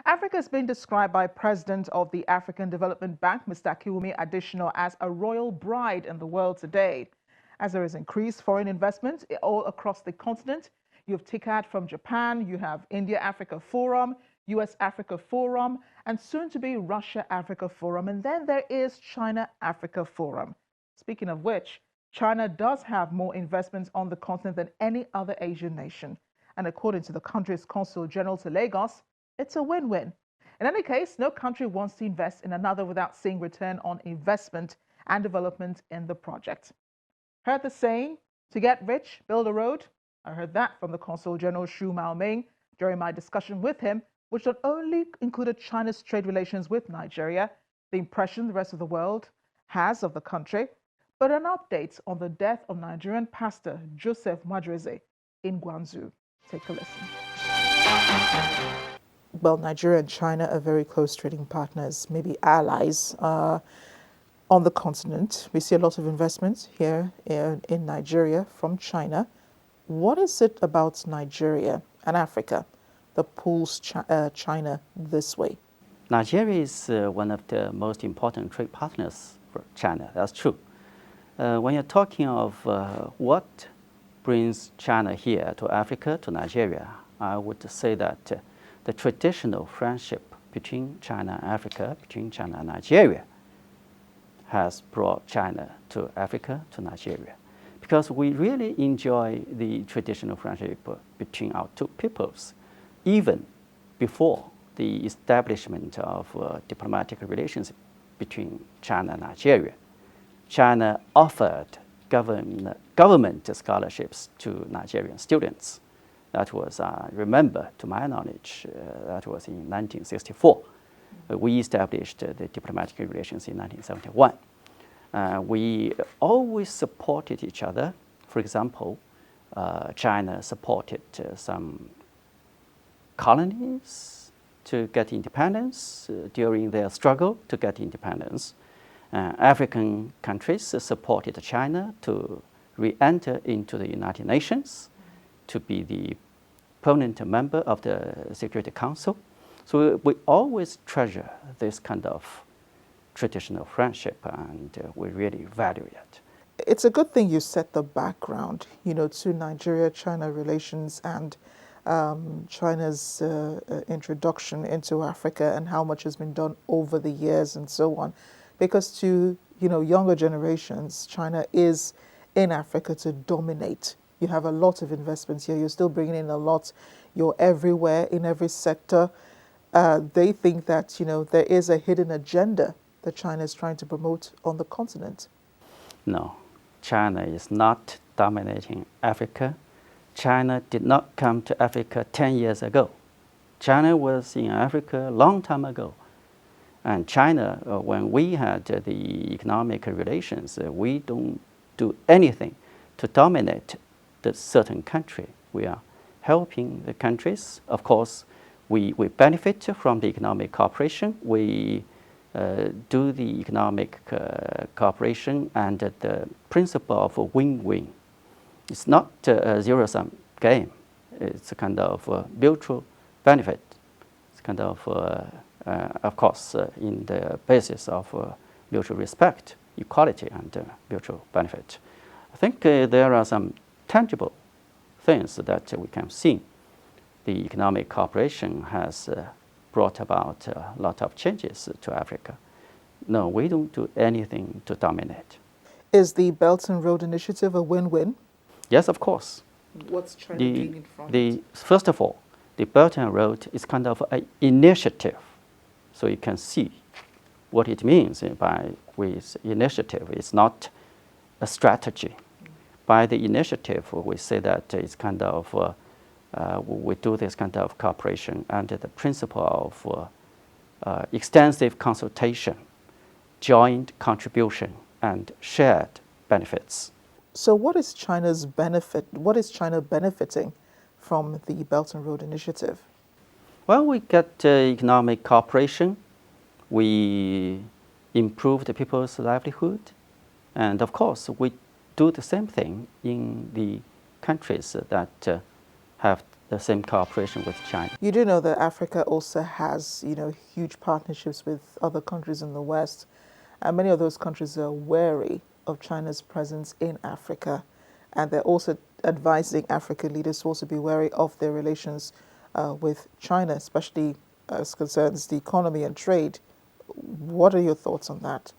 Africa has been described by President of the African Development Bank, Mr. Akiwumi Additional, as a royal bride in the world today. As there is increased foreign investment all across the continent, you have TICAD from Japan, you have India-Africa Forum, US-Africa Forum, and soon to be Russia-Africa Forum, and then there is China-Africa Forum. Speaking of which, China does have more investments on the continent than any other Asian nation. And according to the country's Consul General to Lagos, it's a win-win. In any case, no country wants to invest in another without seeing return on investment and development in the project. Heard the saying, to get rich, build a road? I heard that from the Consul General Xu Maoming during my discussion with him, which not only included China's trade relations with Nigeria, the impression the rest of the world has of the country, but an update on the death of Nigerian pastor Joseph Madreze in Guangzhou. Take a listen. Well, Nigeria and China are very close trading partners, maybe allies on the continent. We see a lot of investments here in Nigeria from China. What is it about Nigeria and Africa that pulls China this way? Nigeria is one of the most important trade partners for China. That's true. When you're talking of what brings China here to Africa, to Nigeria, I would say that the traditional friendship between China and Africa, between China and Nigeria, has brought China to Africa, to Nigeria. Because we really enjoy the traditional friendship between our two peoples, even before the establishment of diplomatic relations between China and Nigeria. China offered government scholarships to Nigerian students. That was, I remember, to my knowledge, that was in 1964. We established the diplomatic relations in 1971. We always supported each other. For example, China supported some colonies to get independence during their struggle to get independence. African countries supported China to re-enter into the United Nations, to be the permanent member of the Security Council. So we always treasure this kind of traditional friendship, and we really value it. It's a good thing you set the background, to Nigeria-China relations and China's introduction into Africa and how much has been done over the years and so on. Because to younger generations, China is in Africa to dominate. You have a lot of investments here. You're still bringing in a lot. You're everywhere in every sector. They think that there is a hidden agenda that China is trying to promote on the continent. No, China is not dominating Africa. China did not come to Africa 10 years ago. China was in Africa a long time ago. And China, when we had the economic relations, we don't do anything to dominate the certain country. We are helping the countries. Of course, we benefit from the economic cooperation. We do the economic cooperation under the principle of a win-win. It's not a zero-sum game. It's a kind of mutual benefit. It's kind of course, in the basis of mutual respect, equality, and mutual benefit. I think there are some tangible things that we can see. The economic cooperation has brought about a lot of changes to Africa. No, we don't do anything to dominate. Is the Belt and Road Initiative a win-win? Yes, of course. What's China gaining from it? First of all, the Belt and Road is kind of an initiative. So you can see what it means with initiative. It's not a strategy. By the initiative, we say that it's kind of, we do this kind of cooperation under the principle of extensive consultation, joint contribution, and shared benefits. So what is China's benefit? What is China benefiting from the Belt and Road Initiative? Well, we get economic cooperation. We improve the people's livelihood. And of course, we do the same thing in the countries that have the same cooperation with China. You do know that Africa also has, huge partnerships with other countries in the West, and many of those countries are wary of China's presence in Africa, and they're also advising African leaders to also be wary of their relations with China, especially as concerns the economy and trade. What are your thoughts on that?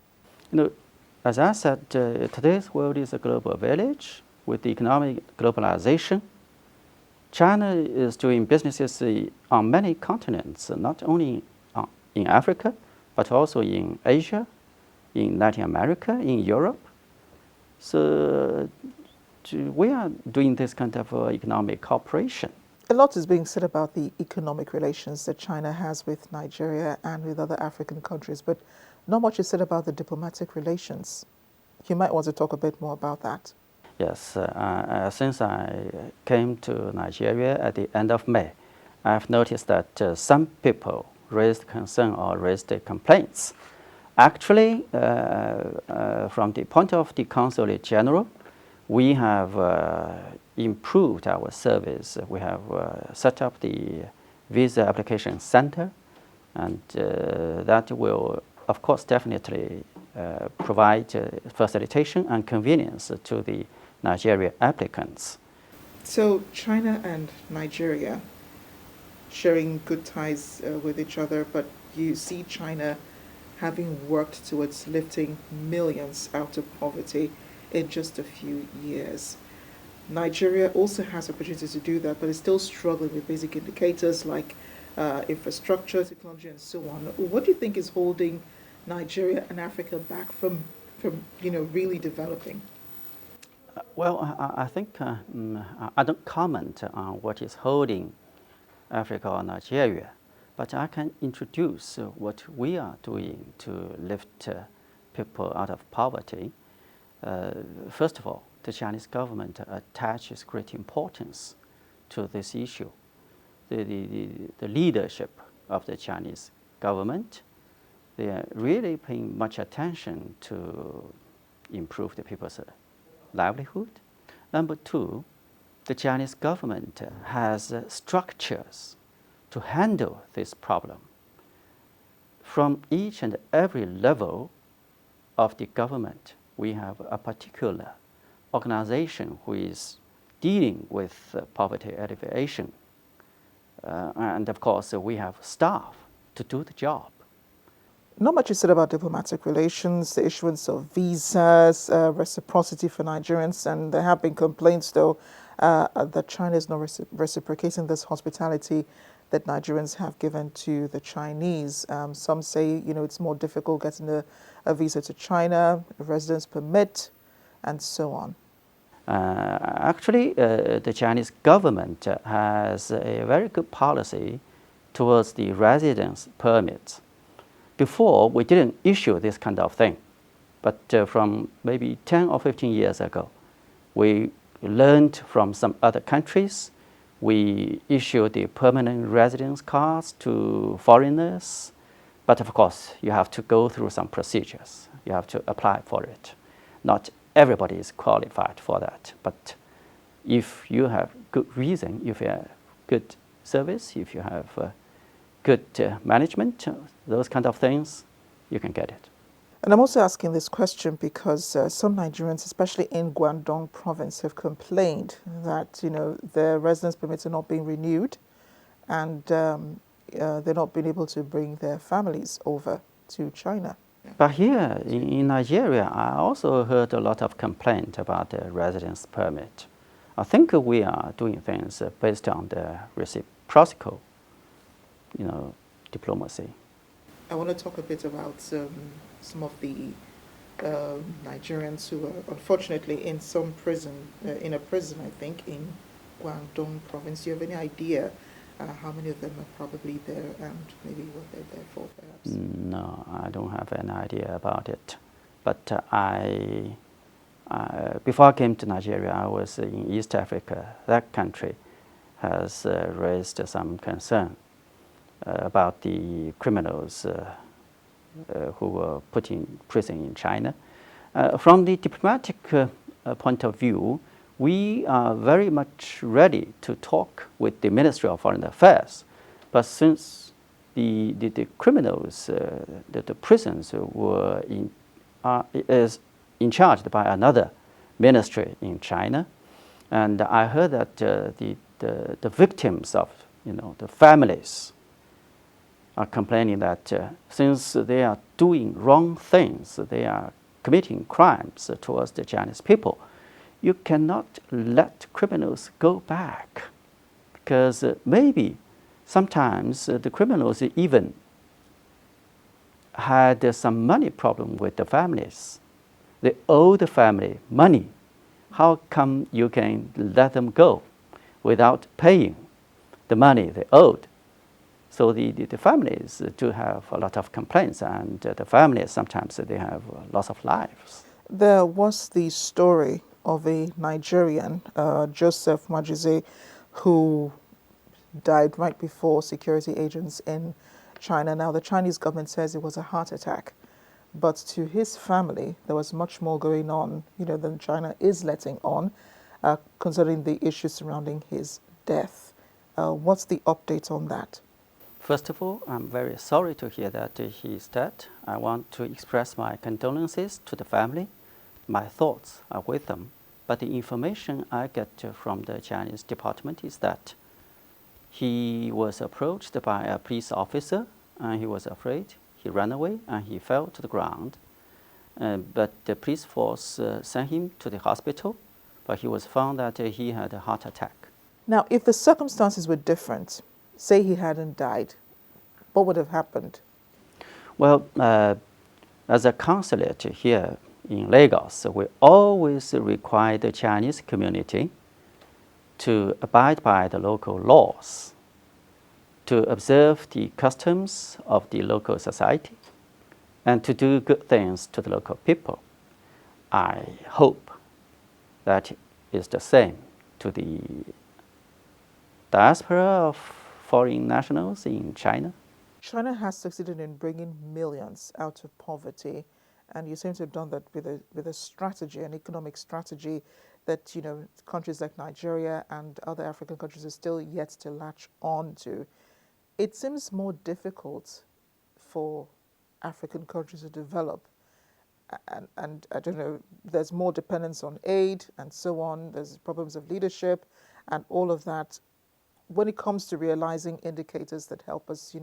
As I said, today's world is a global village with economic globalization. China is doing businesses on many continents, not only in Africa, but also in Asia, in Latin America, in Europe. So we are doing this kind of economic cooperation. A lot is being said about the economic relations that China has with Nigeria and with other African countries, but not much is said about the diplomatic relations. You might want to talk a bit more about that. Yes, since I came to Nigeria at the end of May, I've noticed that some people raised concern or raised complaints. Actually, from the point of the Consulate General, we have improved our service. We have set up the visa application center, and that will, of course, definitely provide facilitation and convenience to the Nigeria applicants. So China and Nigeria sharing good ties with each other, but you see China having worked towards lifting millions out of poverty in just a few years. Nigeria also has opportunities to do that, but is still struggling with basic indicators like infrastructure, technology, and so on. What do you think is holding Nigeria and Africa back from really developing? Well, I think I don't comment on what is holding Africa or Nigeria, but I can introduce what we are doing to lift people out of poverty. First of all, the Chinese government attaches great importance to this issue. The leadership of the Chinese government, they are really paying much attention to improve the people's livelihood. Number two, the Chinese government has structures to handle this problem. From each and every level of the government, we have a particular organization who is dealing with poverty alleviation. And of course, we have staff to do the job. Not much is said about diplomatic relations, the issuance of visas, reciprocity for Nigerians, and there have been complaints, though, that China is not reciprocating this hospitality that Nigerians have given to the Chinese. Some say, it's more difficult getting a visa to China, a residence permit, and so on. Actually, the Chinese government has a very good policy towards the residence permits. Before, we didn't issue this kind of thing, but from maybe 10 or 15 years ago, we learned from some other countries. We issued the permanent residence cards to foreigners, but of course, you have to go through some procedures. You have to apply for it. Not everybody is qualified for that, but if you have good reason, if you have good service, if you have good management, those kind of things, you can get it. And I'm also asking this question because some Nigerians, especially in Guangdong province, have complained that their residence permits are not being renewed, and they're not being able to bring their families over to China. But here in Nigeria, I also heard a lot of complaint about the residence permit. I think we are doing things based on the reciprocal, diplomacy. I want to talk a bit about some of the Nigerians who are unfortunately in some prison, in a prison, I think, in Guangdong province. Do you have any idea how many of them are probably there and maybe what they're there for, perhaps? No, I don't have any idea about it. But before I came to Nigeria, I was in East Africa. That country has raised some concern about the criminals who were put in prison in China. From the diplomatic point of view, We are very much ready to talk with the Ministry of Foreign Affairs, but since the criminals, the prisons is in charge by another ministry in China, and I heard that the victims of the families are complaining that since they are doing wrong things, they are committing crimes towards the Chinese people, you cannot let criminals go back, because maybe sometimes the criminals even had some money problem with the families. They owe the family money. How come you can let them go without paying the money they owed? So the families do have a lot of complaints, and the families sometimes they have loss of lives. There was the story of a Nigerian, Joseph Majize, who died right before security agents in China. Now, the Chinese government says it was a heart attack, but to his family, there was much more going on, than China is letting on, concerning the issues surrounding his death. What's the update on that? First of all, I'm very sorry to hear that he is dead. I want to express my condolences to the family. My thoughts are with them. But the information I get from the Chinese department is that he was approached by a police officer, and he was afraid. He ran away and he fell to the ground. But the police force sent him to the hospital, but he was found that he had a heart attack. Now, if the circumstances were different, say he hadn't died, what would have happened? Well, as a consulate here in Lagos, we always require the Chinese community to abide by the local laws, to observe the customs of the local society, and to do good things to the local people. I hope that is the same to the diaspora of foreign nationals in China. China has succeeded in bringing millions out of poverty, and you seem to have done that with a strategy, an economic strategy that countries like Nigeria and other African countries are still yet to latch on to. It seems more difficult for African countries to develop, and I don't know, there's more dependence on aid and so on. There's problems of leadership and all of that. When it comes to realizing indicators that help us,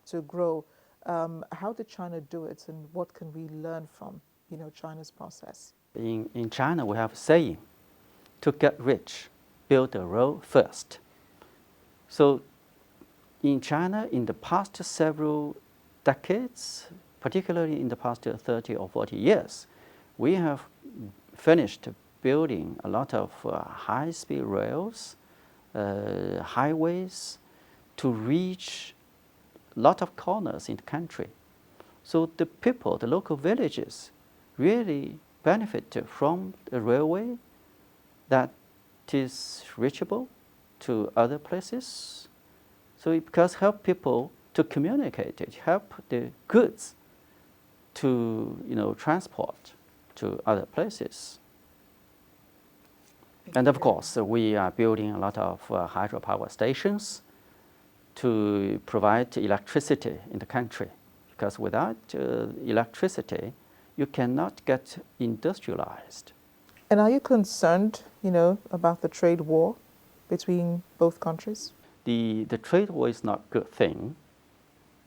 to grow, how did China do it, and what can we learn from, China's process? In China, we have a saying, to get rich, build a road first. So in China, in the past several decades, particularly in the past 30 or 40 years, we have finished building a lot of high-speed rails, highways, to reach a lot of corners in the country. So the people, the local villages, really benefit from the railway that is reachable to other places. So it because help people to communicate, it help the goods to transport to other places. And of course, we are building a lot of hydropower stations to provide electricity in the country, because without electricity, you cannot get industrialized. And are you concerned, about the trade war between both countries? The trade war is not a good thing.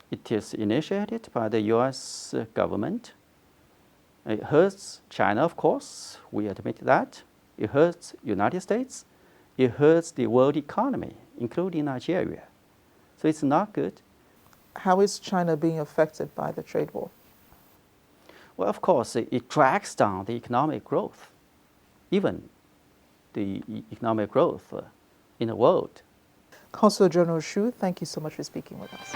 It is initiated by the US government. It hurts China, of course, we admit that. It hurts United States. It hurts the world economy, including Nigeria. So it's not good. How is China being affected by the trade war? Well, of course, it drags down the economic growth, even the economic growth in the world. Consul General Xu, thank you so much for speaking with us.